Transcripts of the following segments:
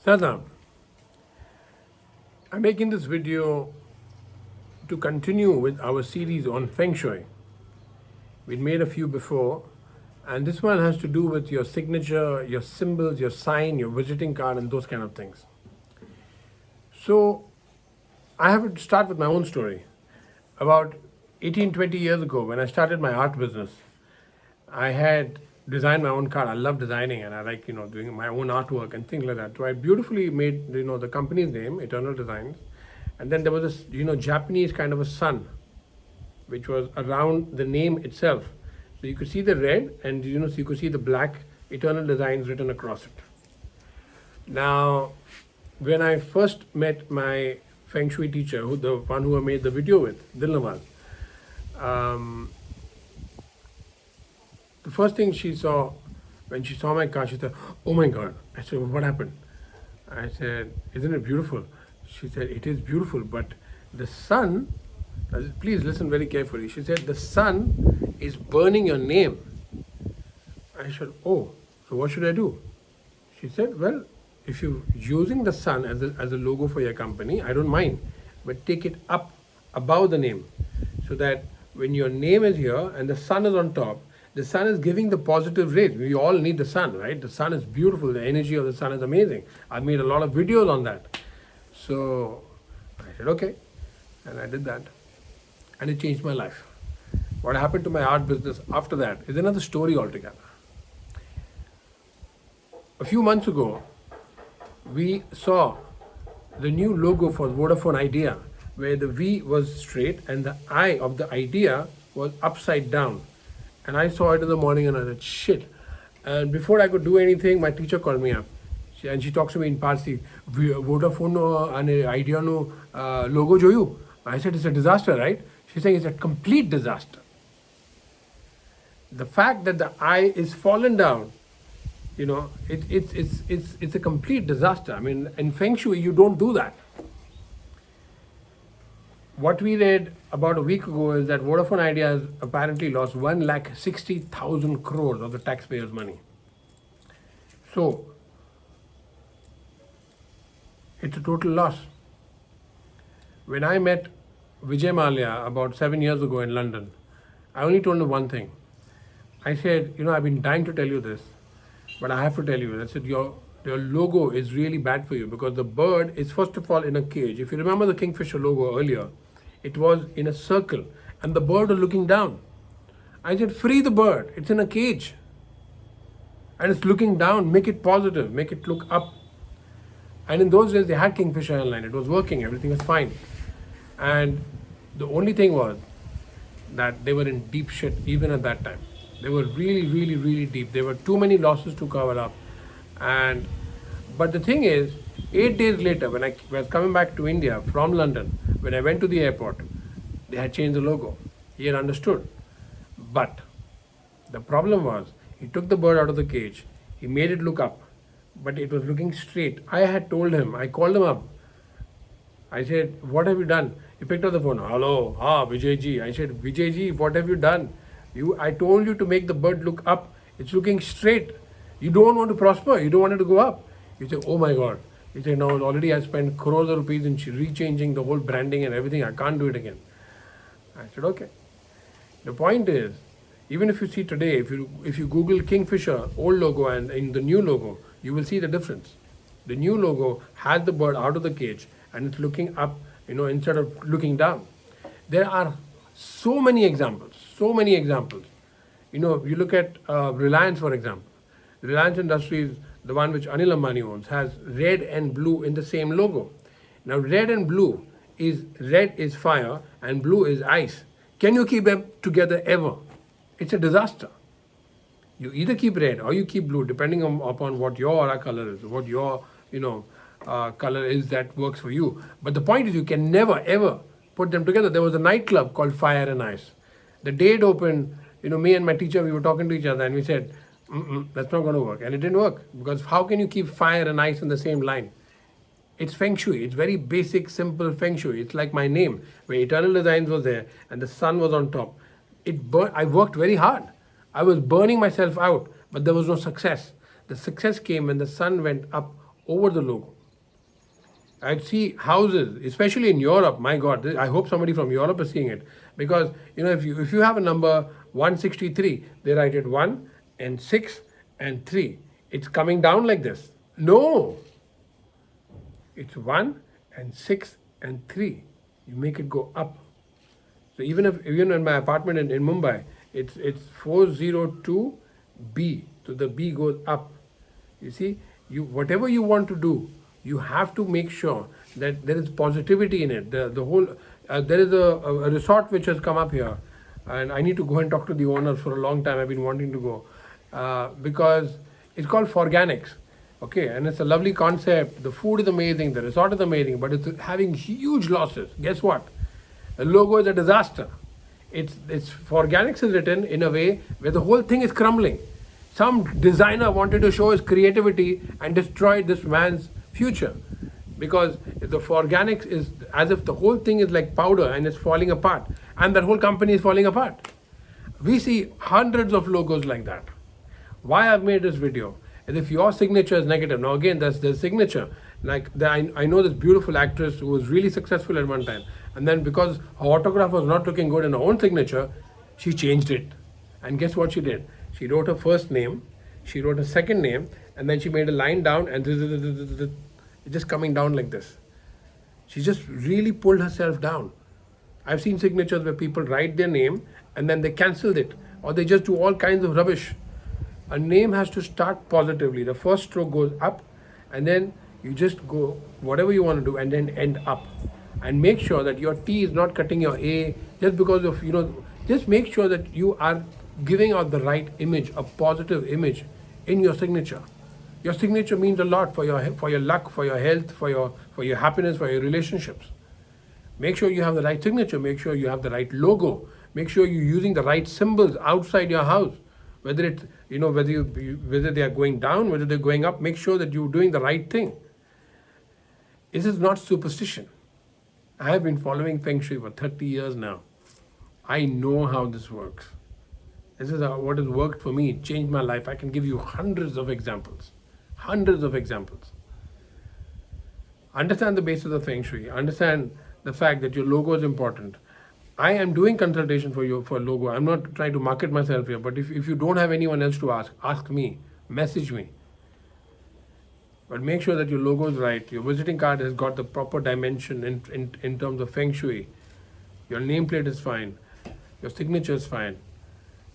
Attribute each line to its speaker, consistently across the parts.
Speaker 1: Sadam, I'm making this video to continue with our series on Feng Shui. We'd made a few before, and this one has to do with your signature, your symbols, your sign, your visiting card, and those kind of things. So, I have to start with my own story. About 18, 20 years ago, when I started my art business, I had designed my own card. I love designing and I like, doing my own artwork and things like that. So I beautifully made, the company's name, Eternal Designs. And then there was this, Japanese kind of a sun, which was around the name itself. So you could see the red and, so you could see the black Eternal Designs written across it. Now, when I first met my Feng Shui teacher, the one who I made the video with, Dilnawaz, the first thing she saw, when she saw my car, she said, "Oh my God." I said, "What happened?" I said, "Isn't it beautiful?" She said, "It is beautiful, but the sun," please listen very carefully. She said, "The sun is burning your name." I said, "Oh, so what should I do?" She said, "Well, if you're using the sun as a logo for your company, I don't mind, but take it up above the name so that when your name is here and the sun is on top, the sun is giving the positive rays. We all need the sun, right? The sun is beautiful. The energy of the sun is amazing. I've made a lot of videos on that." So I said, okay. And I did that. And it changed my life. What happened to my art business after that is another story altogether. A few months ago, we saw the new logo for Vodafone Idea, where the V was straight and the I of the idea was upside down. And I saw it in the morning and I said, shit. And before I could do anything, my teacher called me up. And she talks to me in Parsi, Vodafone and idea no logo joyu. I said, it's a disaster, right? She's saying it's a complete disaster. The fact that the I is fallen down, it's a complete disaster. I mean, in Feng Shui, you don't do that. What we read about a week ago is that Vodafone Idea has apparently lost 1,60,000 crores of the taxpayers' money. So, it's a total loss. When I met Vijay Mallya about 7 years ago in London, I only told him one thing. I said, I've been dying to tell you this, but I have to tell you. I said, your logo is really bad for you because the bird is first of all in a cage. If you remember the Kingfisher logo earlier, it was in a circle and the bird was looking down. I said, free the bird. It's in a cage. And it's looking down. Make it positive. Make it look up. And in those days, they had Kingfisher Airline. It was working. Everything was fine. And the only thing was that they were in deep shit even at that time. They were really, really, really deep. There were too many losses to cover up. But the thing is, 8 days later, when I was coming back to India from London, when I went to the airport, they had changed the logo. He had understood. But the problem was, he took the bird out of the cage, he made it look up, but it was looking straight. I had told him, I called him up. I said, what have you done? He picked up the phone. Hello, Vijayji. I said, Vijayji, what have you done? I told you to make the bird look up. It's looking straight. You don't want to prosper. You don't want it to go up. He said, oh my God. He said, no, already I spent crores of rupees in rechanging the whole branding and everything. I can't do it again. I said, okay. The point is, even if you see today, if you Google Kingfisher, old logo and in the new logo, you will see the difference. The new logo has the bird out of the cage and it's looking up, instead of looking down. There are so many examples, you look at Reliance, for example. Reliance Industries, the one which Anil Ambani owns, has red and blue in the same logo. Now, red and blue red is fire and blue is ice. Can you keep them together ever? It's a disaster. You either keep red or you keep blue, depending upon what your aura color is, what your color is that works for you. But the point is, you can never ever put them together. There was a nightclub called Fire and Ice. The day it opened, me and my teacher, we were talking to each other and we said, that's not going to work. And it didn't work because how can you keep fire and ice in the same line? It's Feng Shui. It's very basic, simple Feng Shui. It's like my name, where Eternal Designs was there and the sun was on top. I worked very hard. I was burning myself out, but there was no success. The success came when the sun went up over the logo. I'd see houses, especially in Europe. My God, I hope somebody from Europe is seeing it, because if you have a number 163, they write it 1 and 6 and 3. It's coming down like this. No, it's 1 and 6 and 3. You make it go up. So even in my apartment in Mumbai, it's 402B. So the B goes up. You see, whatever you want to do, you have to make sure that there is positivity in it. There is a resort which has come up here, and I need to go and talk to the owners for a long time. I've been wanting to go because it's called Forganics. Okay, and it's a lovely concept. The food is amazing, the resort is amazing, but it's having huge losses. Guess what? The logo is a disaster. It's Forganics is written in a way where the whole thing is crumbling. Some designer wanted to show his creativity and destroyed this man's future, because the Forganics is as if the whole thing is like powder and it's falling apart, and that whole company is falling apart. We see hundreds of logos like that. Why I've made this video is if your signature is negative. Now again, that's the signature. I know this beautiful actress who was really successful at one time, and then because her autograph was not looking good in her own signature, she changed it. And guess what she did? She wrote her first name, she wrote her second name, and then she made a line down, and it's just coming down like this. She just really pulled herself down. I've seen signatures where people write their name and then they cancel it, or they just do all kinds of rubbish. A name has to start positively. The first stroke goes up, and then you just go whatever you want to do and then end up. And make sure that your T is not cutting your A just because of, just make sure that you are giving out the right image, a positive image in your signature. Your signature means a lot for your luck, for your health, for your happiness, for your relationships. Make sure you have the right signature. Make sure you have the right logo. Make sure you're using the right symbols outside your house. Whether it's whether they are going down, whether they're going up. Make sure that you're doing the right thing. This is not superstition. I have been following Feng Shui for 30 years now. I know how this works. This is what has worked for me. It changed my life. I can give you hundreds of examples. Hundreds of examples. Understand the basis of Feng Shui. Understand the fact that your logo is important. I am doing consultation for you for logo. I'm not trying to market myself here, but if you don't have anyone else to ask me, message me. But make sure that your logo is right. Your visiting card has got the proper dimension in terms of Feng Shui. Your nameplate is fine. Your signature is fine.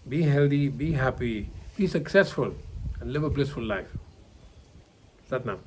Speaker 1: Be healthy, be happy, be successful, and live a blissful life. Satnam.